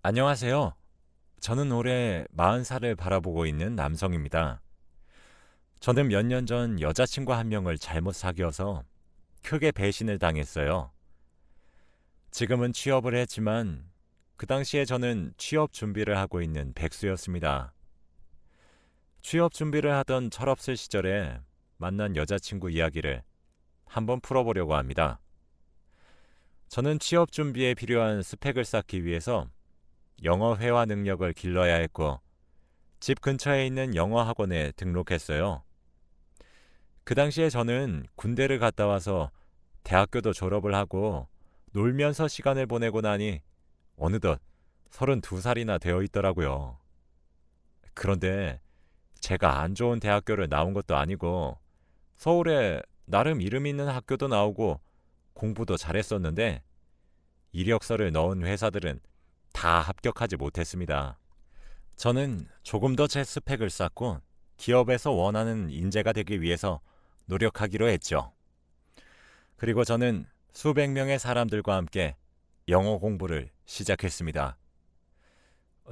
안녕하세요. 저는 올해 40살을 바라보고 있는 남성입니다. 저는 몇 년 전 여자친구 한 명을 잘못 사귀어서 크게 배신을 당했어요. 지금은 취업을 했지만 그 당시에 저는 취업 준비를 하고 있는 백수였습니다. 취업 준비를 하던 철없을 시절에 만난 여자친구 이야기를 한번 풀어보려고 합니다. 저는 취업 준비에 필요한 스펙을 쌓기 위해서 영어 회화 능력을 길러야 했고 집 근처에 있는 영어 학원에 등록했어요. 그 당시에 저는 군대를 갔다 와서 대학교도 졸업을 하고 놀면서 시간을 보내고 나니 어느덧 32살이나 되어 있더라고요. 그런데 제가 안 좋은 대학교를 나온 것도 아니고 서울에 나름 이름 있는 학교도 나오고 공부도 잘했었는데 이력서를 넣은 회사들은 다 합격하지 못했습니다. 저는 조금 더 제 스펙을 쌓고 기업에서 원하는 인재가 되기 위해서 노력하기로 했죠. 그리고 저는 수백 명의 사람들과 함께 영어 공부를 시작했습니다.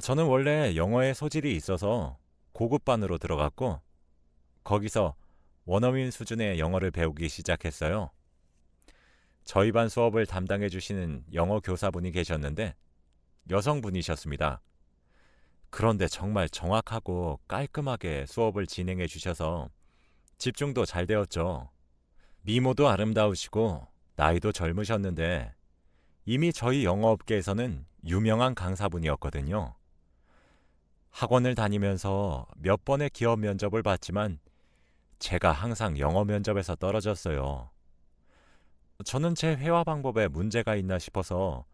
저는 원래 영어에 소질이 있어서 고급반으로 들어갔고 거기서 원어민 수준의 영어를 배우기 시작했어요. 저희 반 수업을 담당해 주시는 영어 교사분이 계셨는데 여성분이셨습니다. 그런데 정말 정확하고 깔끔하게 수업을 진행해 주셔서 집중도 잘 되었죠. 미모도 아름다우시고 나이도 젊으셨는데 이미 저희 영어업계에서는 유명한 강사분이었거든요. 학원을 다니면서 몇 번의 기업 면접을 봤지만 제가 항상 영어 면접에서 떨어졌어요. 저는 제 회화 방법에 문제가 있나 싶어서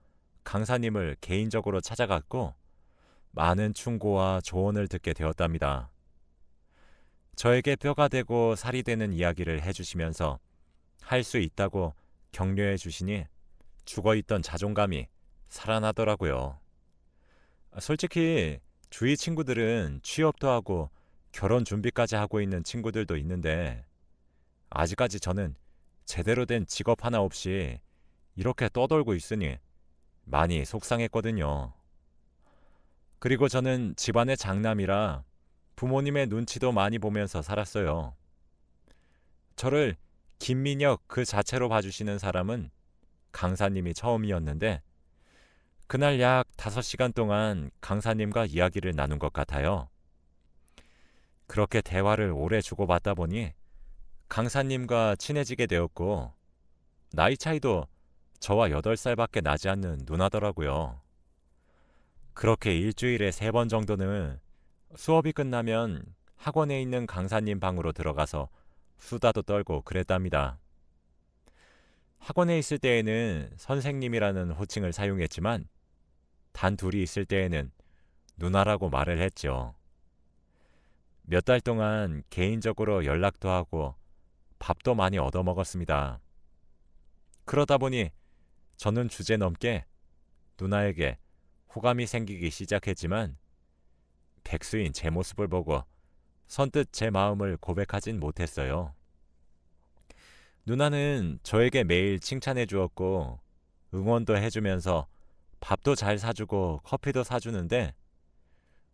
강사님을 개인적으로 찾아갔고 많은 충고와 조언을 듣게 되었답니다. 저에게 뼈가 되고 살이 되는 이야기를 해주시면서 할 수 있다고 격려해 주시니 죽어있던 자존감이 살아나더라고요. 솔직히 주위 친구들은 취업도 하고 결혼 준비까지 하고 있는 친구들도 있는데 아직까지 저는 제대로 된 직업 하나 없이 이렇게 떠돌고 있으니 많이 속상했거든요. 그리고 저는 집안의 장남이라 부모님의 눈치도 많이 보면서 살았어요. 저를 김민혁 그 자체로 봐주시는 사람은 강사님이 처음이었는데 그날 약 5시간 동안 강사님과 이야기를 나눈 것 같아요. 그렇게 대화를 오래 주고받다 보니 강사님과 친해지게 되었고 나이 차이도 저와 8살밖에 나지 않는 누나더라고요. 그렇게 일주일에 3번 정도는 수업이 끝나면 학원에 있는 강사님 방으로 들어가서 수다도 떨고 그랬답니다. 학원에 있을 때에는 선생님이라는 호칭을 사용했지만 단 둘이 있을 때에는 누나라고 말을 했죠. 몇 달 동안 개인적으로 연락도 하고 밥도 많이 얻어먹었습니다. 그러다 보니 저는 주제넘게 누나에게 호감이 생기기 시작했지만 백수인 제 모습을 보고 선뜻 제 마음을 고백하진 못했어요. 누나는 저에게 매일 칭찬해 주었고 응원도 해주면서 밥도 잘 사주고 커피도 사주는데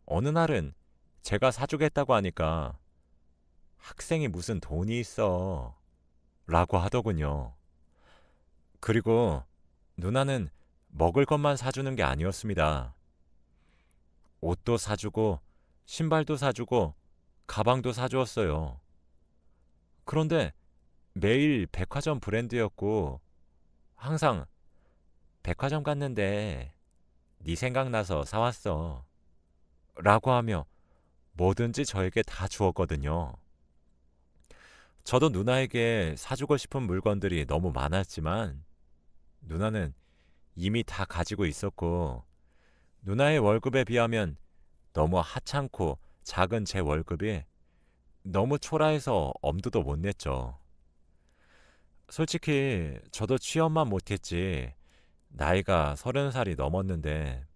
어느 날은 제가 사주겠다고 하니까 학생이 무슨 돈이 있어 라고 하더군요. 그리고 누나는 먹을 것만 사주는 게 아니었습니다. 옷도 사주고 신발도 사주고 가방도 사주었어요. 그런데 매일 백화점 브랜드였고 항상 백화점 갔는데 네 생각나서 사왔어 라고 하며 뭐든지 저에게 다 주었거든요. 저도 누나에게 사주고 싶은 물건들이 너무 많았지만 누나는 이미 다 가지고 있었고 누나의 월급에 비하면 너무 하찮고 작은 제 월급이 너무 초라해서 엄두도 못 냈죠. 솔직히 저도 취업만 못했지 나이가 30살이 넘었는데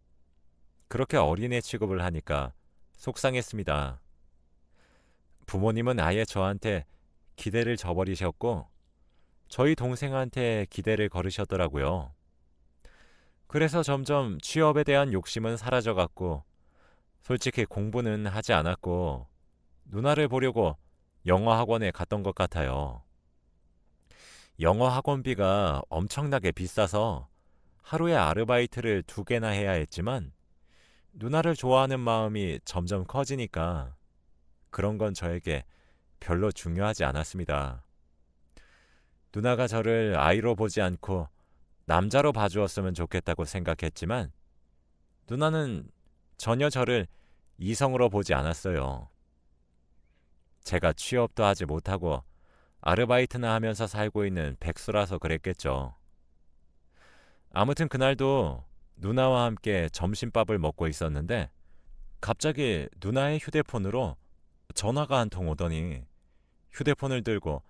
그렇게 어린애 취급을 하니까 속상했습니다. 부모님은 아예 저한테 기대를 저버리셨고 저희 동생한테 기대를 걸으셨더라고요. 그래서 점점 취업에 대한 욕심은 사라져갔고, 솔직히 공부는 하지 않았고, 누나를 보려고 영어 학원에 갔던 것 같아요. 영어 학원비가 엄청나게 비싸서 하루에 아르바이트를 2개나 해야 했지만, 누나를 좋아하는 마음이 점점 커지니까 그런 건 저에게 별로 중요하지 않았습니다. 누나가 저를 아이로 보지 않고 남자로 봐주었으면 좋겠다고 생각했지만, 누나는 전혀 저를 이성으로 보지 않았어요. 제가 취업도 하지 못하고 아르바이트나 하면서 살고 있는 백수라서 그랬겠죠. 아무튼 그날도 누나와 함께 점심밥을 먹고 있었는데, 갑자기 누나의 휴대폰으로 전화가 한 통 오더니 휴대폰을 들고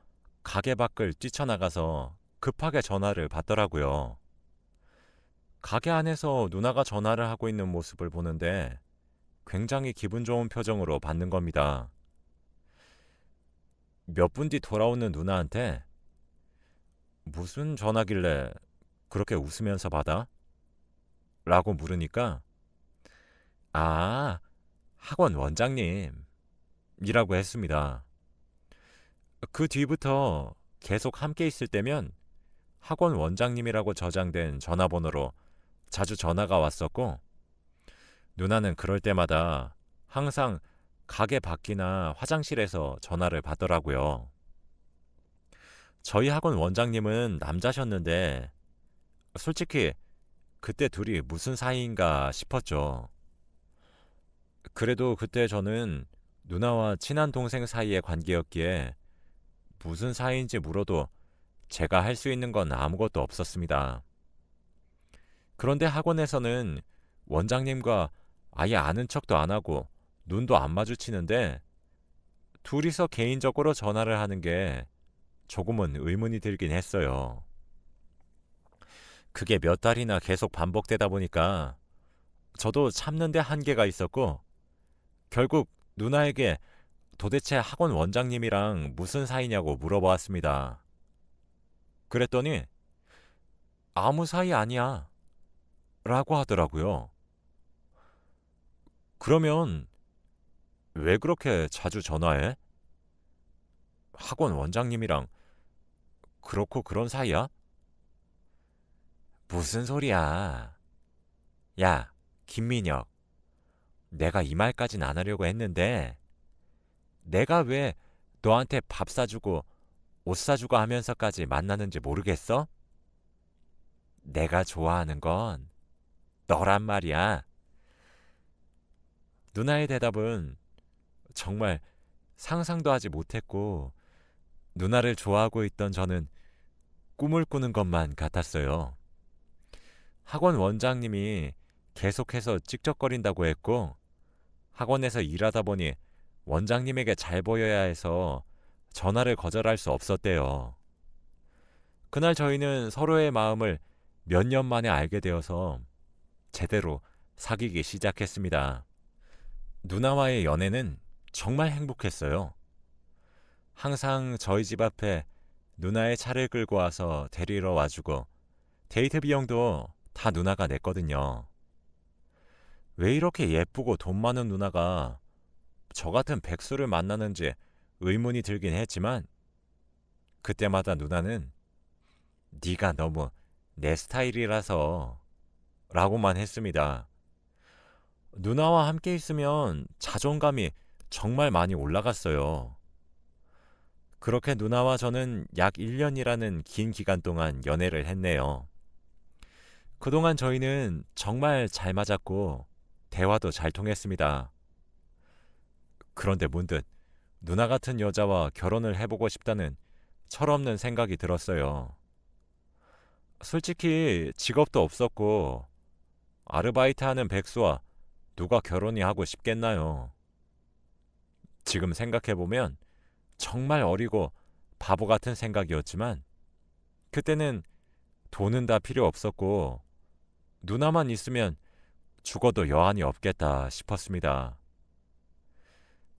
가게 밖을 뛰쳐나가서 급하게 전화를 받더라고요. 가게 안에서 누나가 전화를 하고 있는 모습을 보는데 굉장히 기분 좋은 표정으로 받는 겁니다. 몇 분 뒤 돌아오는 누나한테 무슨 전화길래 그렇게 웃으면서 받아? 라고 물으니까, 아, 학원 원장님 이라고 했습니다. 그 뒤부터 계속 함께 있을 때면 학원 원장님이라고 저장된 전화번호로 자주 전화가 왔었고, 누나는 그럴 때마다 항상 가게 밖이나 화장실에서 전화를 받더라고요. 저희 학원 원장님은 남자셨는데 솔직히 그때 둘이 무슨 사이인가 싶었죠. 그래도 그때 저는 누나와 친한 동생 사이의 관계였기에 무슨 사이인지 물어도 제가 할 수 있는 건 아무것도 없었습니다. 그런데 학원에서는 원장님과 아예 아는 척도 안 하고 눈도 안 마주치는데 둘이서 개인적으로 전화를 하는 게 조금은 의문이 들긴 했어요. 그게 몇 달이나 계속 반복되다 보니까 저도 참는데 한계가 있었고, 결국 누나에게 도대체 학원 원장님이랑 무슨 사이냐고 물어보았습니다. 그랬더니 아무 사이 아니야 라고 하더라고요. 그러면 왜 그렇게 자주 전화해? 학원 원장님이랑 그렇고 그런 사이야? 무슨 소리야. 야, 김민혁. 내가 이 말까진 안 하려고 했는데 내가 왜 너한테 밥 사주고 옷 사주고 하면서까지 만나는지 모르겠어? 내가 좋아하는 건 너란 말이야. 누나의 대답은 정말 상상도 하지 못했고, 누나를 좋아하고 있던 저는 꿈을 꾸는 것만 같았어요. 학원 원장님이 계속해서 찍적거린다고 했고, 학원에서 일하다 보니 원장님에게 잘 보여야 해서 전화를 거절할 수 없었대요. 그날 저희는 서로의 마음을 몇 년 만에 알게 되어서 제대로 사귀기 시작했습니다. 누나와의 연애는 정말 행복했어요. 항상 저희 집 앞에 누나의 차를 끌고 와서 데리러 와주고, 데이트 비용도 다 누나가 냈거든요. 왜 이렇게 예쁘고 돈 많은 누나가 저 같은 백수를 만나는지 의문이 들긴 했지만, 그때마다 누나는 네가 너무 내 스타일이라서 라고만 했습니다. 누나와 함께 있으면 자존감이 정말 많이 올라갔어요. 그렇게 누나와 저는 약 1년이라는 긴 기간 동안 연애를 했네요. 그동안 저희는 정말 잘 맞았고 대화도 잘 통했습니다. 그런데 문득 누나 같은 여자와 결혼을 해보고 싶다는 철없는 생각이 들었어요. 솔직히 직업도 없었고 아르바이트하는 백수와 누가 결혼이 하고 싶겠나요? 지금 생각해보면 정말 어리고 바보 같은 생각이었지만, 그때는 돈은 다 필요 없었고 누나만 있으면 죽어도 여한이 없겠다 싶었습니다.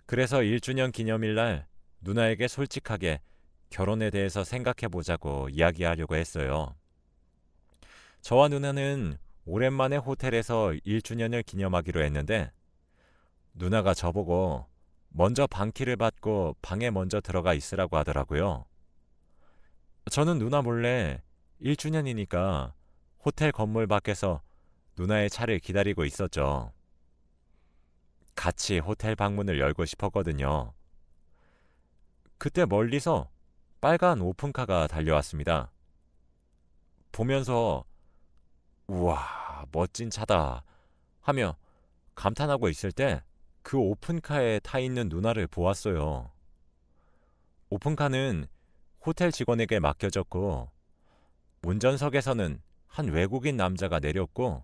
그래서 1주년 기념일날 누나에게 솔직하게 결혼에 대해서 생각해보자고 이야기하려고 했어요. 저와 누나는 오랜만에 호텔에서 1주년을 기념하기로 했는데 누나가 저보고 먼저 방키를 받고 방에 먼저 들어가 있으라고 하더라고요. 저는 누나 몰래 1주년이니까 호텔 건물 밖에서 누나의 차를 기다리고 있었죠. 같이 호텔 방문을 열고 싶었거든요. 그때 멀리서 빨간 오픈카가 달려왔습니다. 보면서 우와, 멋진 차다 하며 감탄하고 있을 때 그 오픈카에 타 있는 누나를 보았어요. 오픈카는 호텔 직원에게 맡겨졌고 운전석에서는 한 외국인 남자가 내렸고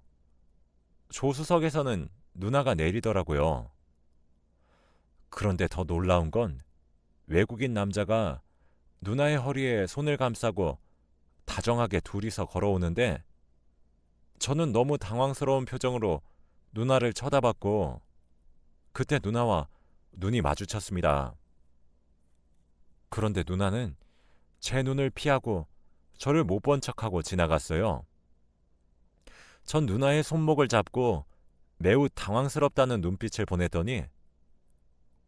조수석에서는 누나가 내리더라고요. 그런데 더 놀라운 건 외국인 남자가 누나의 허리에 손을 감싸고 다정하게 둘이서 걸어오는데 저는 너무 당황스러운 표정으로 누나를 쳐다봤고 그때 누나와 눈이 마주쳤습니다. 그런데 누나는 제 눈을 피하고 저를 못 본 척하고 지나갔어요. 전 누나의 손목을 잡고 매우 당황스럽다는 눈빛을 보냈더니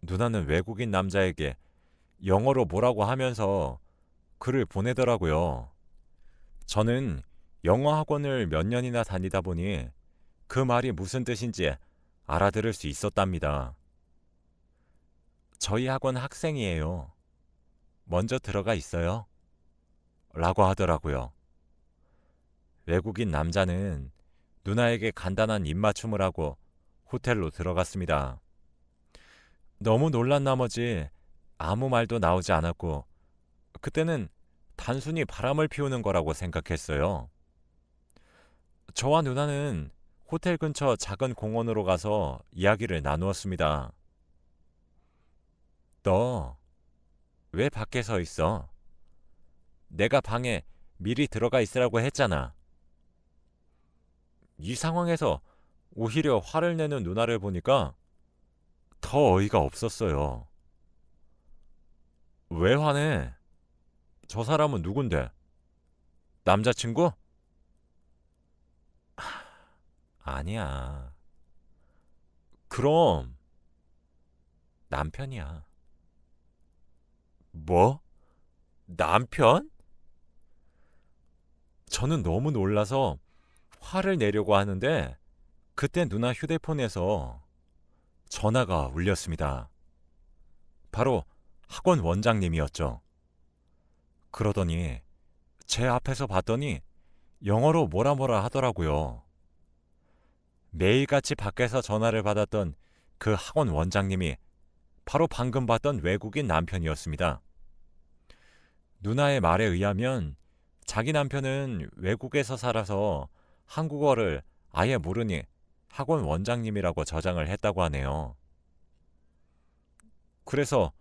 누나는 외국인 남자에게 영어로 뭐라고 하면서 글을 보내더라고요. 저는 영어 학원을 몇 년이나 다니다 보니 그 말이 무슨 뜻인지 알아들을 수 있었답니다. 저희 학원 학생이에요. 먼저 들어가 있어요. 라고 하더라고요. 외국인 남자는 누나에게 간단한 입맞춤을 하고 호텔로 들어갔습니다. 너무 놀란 나머지 아무 말도 나오지 않았고 그때는 단순히 바람을 피우는 거라고 생각했어요. 저와 누나는 호텔 근처 작은 공원으로 가서 이야기를 나누었습니다. 너 왜 밖에 서 있어? 내가 방에 미리 들어가 있으라고 했잖아. 이 상황에서 오히려 화를 내는 누나를 보니까 더 어이가 없었어요. 왜 화내? 저 사람은 누군데? 남자친구? 아니야. 그럼 남편이야. 뭐? 남편? 저는 너무 놀라서 화를 내려고 하는데 그때 누나 휴대폰에서 전화가 울렸습니다. 바로 학원 원장님이었죠. 그러더니 제 앞에서 봤더니 영어로 뭐라 하더라고요. 매일같이 밖에서 전화를 받았던 그 학원 원장님이 바로 방금 봤던 외국인 남편이었습니다. 누나의 말에 의하면 자기 남편은 외국에서 살아서 한국어를 아예 모르니 학원 원장님이라고 저장을 했다고 하네요. 그래서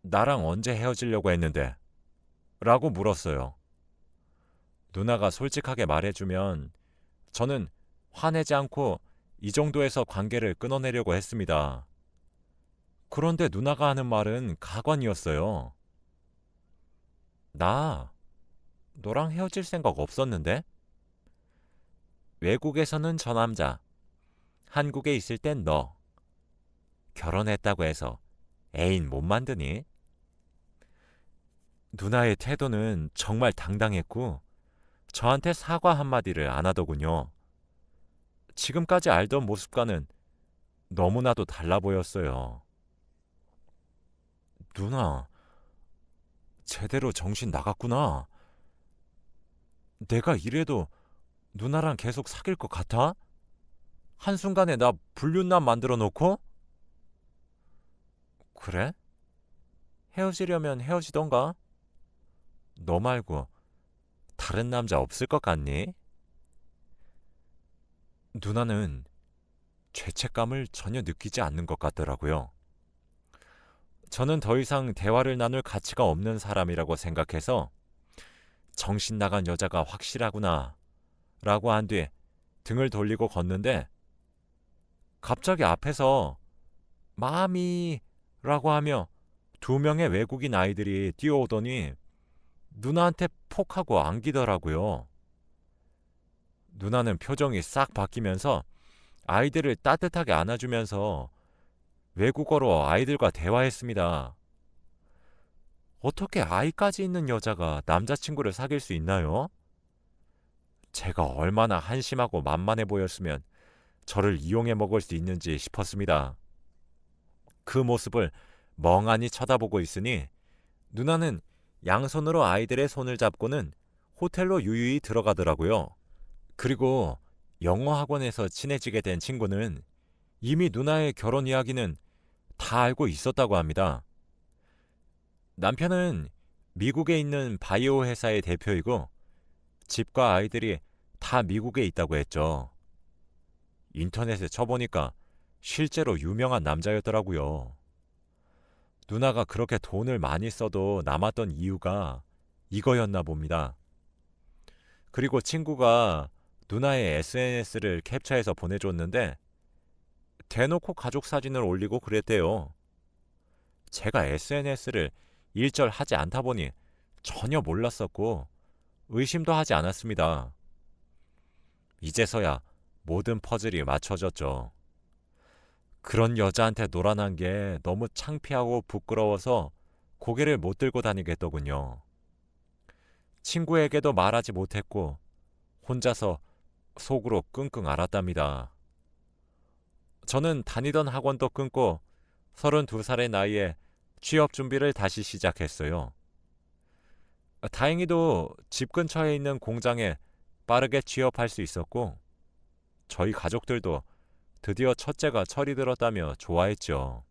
나랑 언제 헤어지려고 했는데? 라고 물었어요. 누나가 솔직하게 말해주면 저는 화내지 않고 이 정도에서 관계를 끊어내려고 했습니다. 그런데 누나가 하는 말은 가관이었어요. 나 너랑 헤어질 생각 없었는데? 외국에서는 저 남자, 한국에 있을 땐 너. 결혼했다고 해서 애인 못 만드니? 누나의 태도는 정말 당당했고 저한테 사과 한마디를 안 하더군요. 지금까지 알던 모습과는 너무나도 달라 보였어요. 누나, 제대로 정신 나갔구나. 내가 이래도 누나랑 계속 사귈 것 같아? 한순간에 나 불륜남 만들어 놓고? 그래? 헤어지려면 헤어지던가? 너 말고 다른 남자 없을 것 같니? 누나는 죄책감을 전혀 느끼지 않는 것 같더라고요. 저는 더 이상 대화를 나눌 가치가 없는 사람이라고 생각해서 정신 나간 여자가 확실하구나 라고 한 뒤 등을 돌리고 걷는데 갑자기 앞에서 마미 라고 하며 2명의 외국인 아이들이 뛰어오더니 누나한테 폭 하고 안기더라고요. 누나는 표정이 싹 바뀌면서 아이들을 따뜻하게 안아주면서 외국어로 아이들과 대화했습니다. 어떻게 아이까지 있는 여자가 남자친구를 사귈 수 있나요? 제가 얼마나 한심하고 만만해 보였으면 저를 이용해 먹을 수 있는지 싶었습니다. 그 모습을 멍하니 쳐다보고 있으니 누나는 양손으로 아이들의 손을 잡고는 호텔로 유유히 들어가더라고요. 그리고 영어 학원에서 친해지게 된 친구는 이미 누나의 결혼 이야기는 다 알고 있었다고 합니다. 남편은 미국에 있는 바이오 회사의 대표이고 집과 아이들이 다 미국에 있다고 했죠. 인터넷에 쳐보니까 실제로 유명한 남자였더라고요. 누나가 그렇게 돈을 많이 써도 남았던 이유가 이거였나 봅니다. 그리고 친구가 누나의 SNS를 캡처해서 보내줬는데 대놓고 가족 사진을 올리고 그랬대요. 제가 SNS를 일절 하지 않다 보니 전혀 몰랐었고 의심도 하지 않았습니다. 이제서야 모든 퍼즐이 맞춰졌죠. 그런 여자한테 놀아난 게 너무 창피하고 부끄러워서 고개를 못 들고 다니겠더군요. 친구에게도 말하지 못했고 혼자서 속으로 끙끙 앓았답니다. 저는 다니던 학원도 끊고 32살의 나이에 취업 준비를 다시 시작했어요. 다행히도 집 근처에 있는 공장에 빠르게 취업할 수 있었고 저희 가족들도 드디어 첫째가 철이 들었다며 좋아했죠.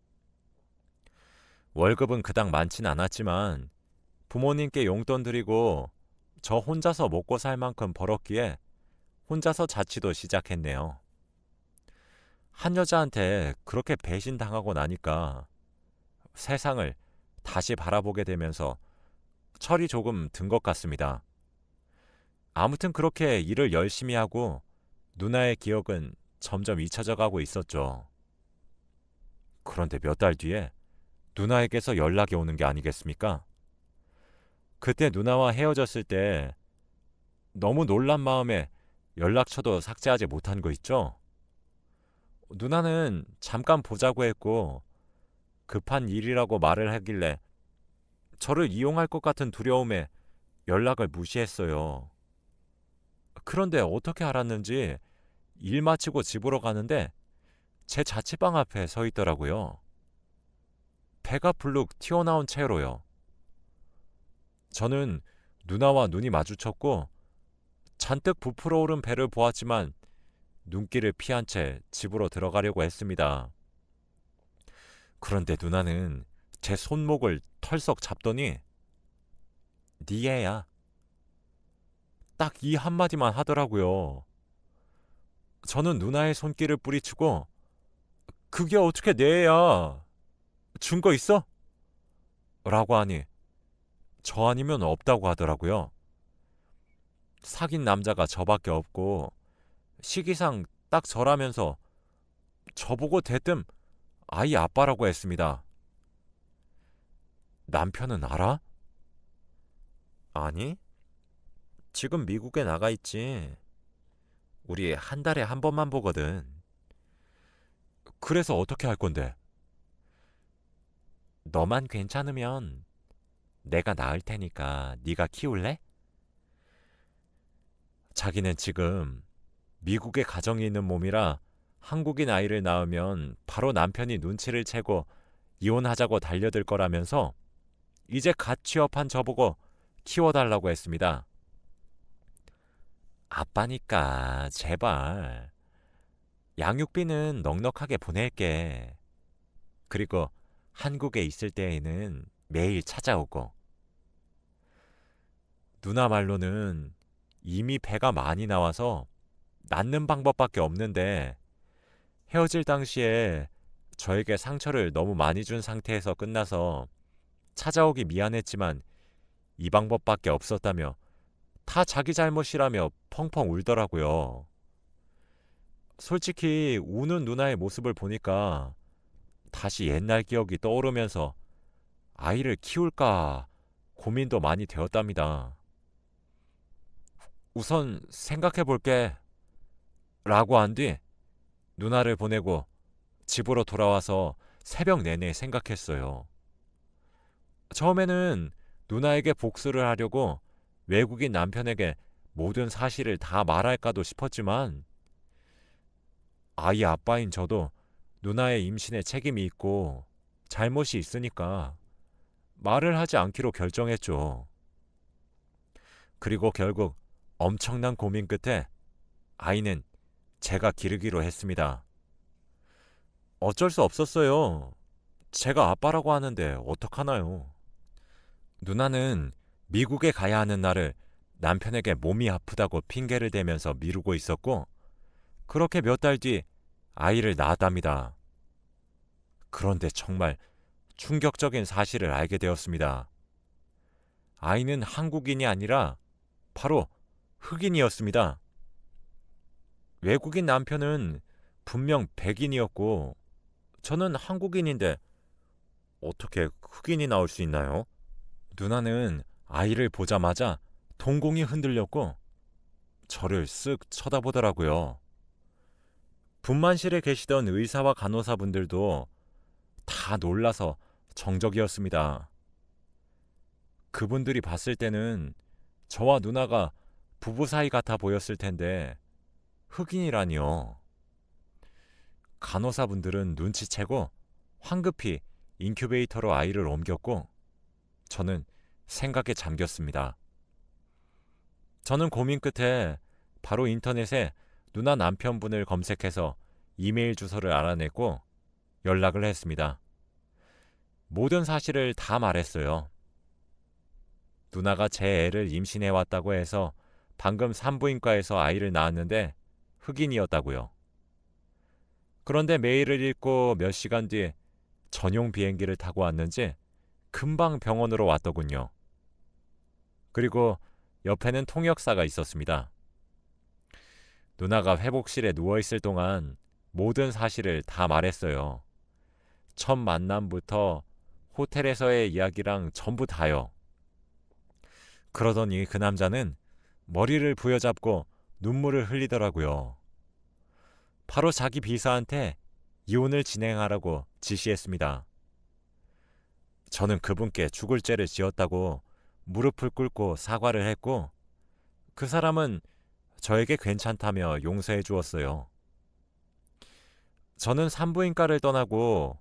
월급은 그닥 많진 않았지만 부모님께 용돈 드리고 저 혼자서 먹고 살 만큼 벌었기에 혼자서 자취도 시작했네요. 한 여자한테 그렇게 배신당하고 나니까 세상을 다시 바라보게 되면서 철이 조금 든 것 같습니다. 아무튼 그렇게 일을 열심히 하고 누나의 기억은 점점 잊혀져 가고 있었죠. 그런데 몇 달 뒤에 누나에게서 연락이 오는 게 아니겠습니까? 그때 누나와 헤어졌을 때 너무 놀란 마음에 연락처도 삭제하지 못한 거 있죠? 누나는 잠깐 보자고 했고 급한 일이라고 말을 하길래 저를 이용할 것 같은 두려움에 연락을 무시했어요. 그런데 어떻게 알았는지 일 마치고 집으로 가는데 제 자취방 앞에 서 있더라고요. 배가 불룩 튀어나온 채로요. 저는 누나와 눈이 마주쳤고 잔뜩 부풀어 오른 배를 보았지만 눈길을 피한 채 집으로 들어가려고 했습니다. 그런데 누나는 제 손목을 털썩 잡더니 네 애야. 딱 이 한마디만 하더라고요. 저는 누나의 손길을 뿌리치고 그게 어떻게 내 애야? 증거 있어? 라고 하니 저 아니면 없다고 하더라고요. 사귄 남자가 저밖에 없고 시기상 딱 저라면서 저보고 대뜸 아이 아빠라고 했습니다. 남편은 알아? 아니, 지금 미국에 나가 있지. 우리 한 달에 한 번만 보거든. 그래서 어떻게 할 건데? 너만 괜찮으면 내가 낳을 테니까 네가 키울래? 자기는 지금 미국에 가정이 있는 몸이라 한국인 아이를 낳으면 바로 남편이 눈치를 채고 이혼하자고 달려들 거라면서 이제 갓 취업한 저보고 키워달라고 했습니다. 아빠니까 제발. 양육비는 넉넉하게 보낼게. 그리고 한국에 있을 때에는 매일 찾아오고. 누나 말로는 이미 배가 많이 나와서 낳는 방법밖에 없는데 헤어질 당시에 저에게 상처를 너무 많이 준 상태에서 끝나서 찾아오기 미안했지만 이 방법밖에 없었다며 다 자기 잘못이라며 펑펑 울더라고요. 솔직히 우는 누나의 모습을 보니까 다시 옛날 기억이 떠오르면서 아이를 키울까 고민도 많이 되었답니다. 우선 생각해 볼게. 라고 한 뒤 누나를 보내고 집으로 돌아와서 새벽 내내 생각했어요. 처음에는 누나에게 복수를 하려고 외국인 남편에게 모든 사실을 다 말할까도 싶었지만 아이 아빠인 저도 누나의 임신에 책임이 있고 잘못이 있으니까 말을 하지 않기로 결정했죠. 그리고 결국 엄청난 고민 끝에 아이는 제가 기르기로 했습니다. 어쩔 수 없었어요. 제가 아빠라고 하는데 어떡하나요? 누나는 미국에 가야 하는 날을 남편에게 몸이 아프다고 핑계를 대면서 미루고 있었고, 그렇게 몇 달 뒤 아이를 낳았답니다. 그런데 정말 충격적인 사실을 알게 되었습니다. 아이는 한국인이 아니라 바로 흑인이었습니다. 외국인 남편은 분명 백인이었고, 저는 한국인인데 어떻게 흑인이 나올 수 있나요? 누나는 아이를 보자마자 동공이 흔들렸고 저를 쓱 쳐다보더라고요. 분만실에 계시던 의사와 간호사분들도 다 놀라서 정적이었습니다. 그분들이 봤을 때는 저와 누나가 부부 사이 같아 보였을 텐데 흑인이라니요. 간호사분들은 눈치채고 황급히 인큐베이터로 아이를 옮겼고 저는 생각에 잠겼습니다. 저는 고민 끝에 바로 인터넷에 누나 남편분을 검색해서 이메일 주소를 알아냈고 연락을 했습니다. 모든 사실을 다 말했어요. 누나가 제 애를 임신해왔다고 해서 방금 산부인과에서 아이를 낳았는데 흑인이었다고요. 그런데 메일을 읽고 몇 시간 뒤 전용 비행기를 타고 왔는지 금방 병원으로 왔더군요. 그리고 옆에는 통역사가 있었습니다. 누나가 회복실에 누워있을 동안 모든 사실을 다 말했어요. 첫 만남부터 호텔에서의 이야기랑 전부 다요. 그러더니 그 남자는 머리를 부여잡고 눈물을 흘리더라고요. 바로 자기 비서한테 이혼을 진행하라고 지시했습니다. 저는 그분께 죽을 죄를 지었다고 무릎을 꿇고 사과를 했고 그 사람은 저에게 괜찮다며 용서해 주었어요. 저는 산부인과를 떠나고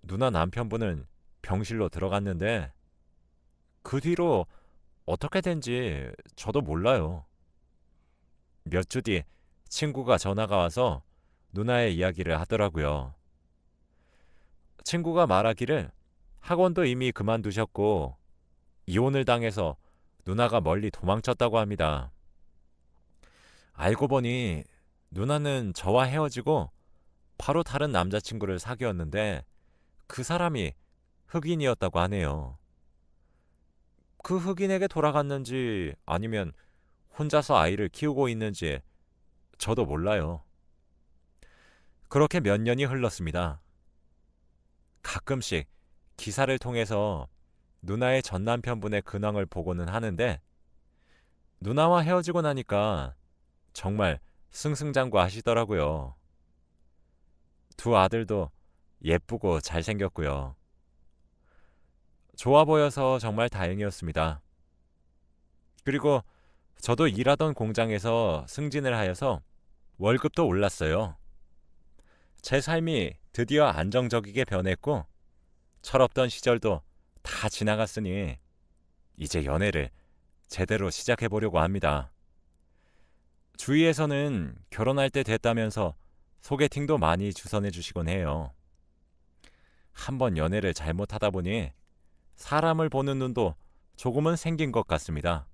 누나 남편분은 병실로 들어갔는데 그 뒤로 어떻게 된지 저도 몰라요. 몇 주 뒤 친구가 전화가 와서 누나의 이야기를 하더라고요. 친구가 말하기를 학원도 이미 그만두셨고 이혼을 당해서 누나가 멀리 도망쳤다고 합니다. 알고 보니 누나는 저와 헤어지고 바로 다른 남자친구를 사귀었는데 그 사람이 흑인이었다고 하네요. 그 흑인에게 돌아갔는지 아니면 혼자서 아이를 키우고 있는지 저도 몰라요. 그렇게 몇 년이 흘렀습니다. 가끔씩 기사를 통해서 누나의 전 남편분의 근황을 보고는 하는데 누나와 헤어지고 나니까 정말 승승장구하시더라고요. 두 아들도 예쁘고 잘생겼고요. 좋아 보여서 정말 다행이었습니다. 그리고 저도 일하던 공장에서 승진을 하여서 월급도 올랐어요. 제 삶이 드디어 안정적이게 변했고 철없던 시절도 다 지나갔으니 이제 연애를 제대로 시작해 보려고 합니다. 주위에서는 결혼할 때 됐다면서 소개팅도 많이 주선해 주시곤 해요. 한번 연애를 잘못하다 보니 사람을 보는 눈도 조금은 생긴 것 같습니다.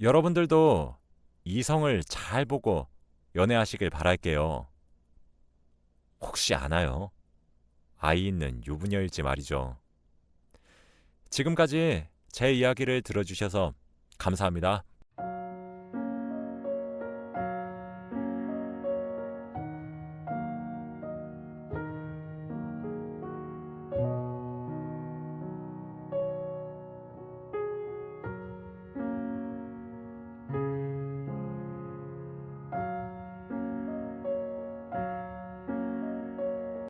여러분들도 이성을 잘 보고 연애하시길 바랄게요. 혹시 아나요? 아이 있는 유부녀일지 말이죠. 지금까지 제 이야기를 들어주셔서 감사합니다.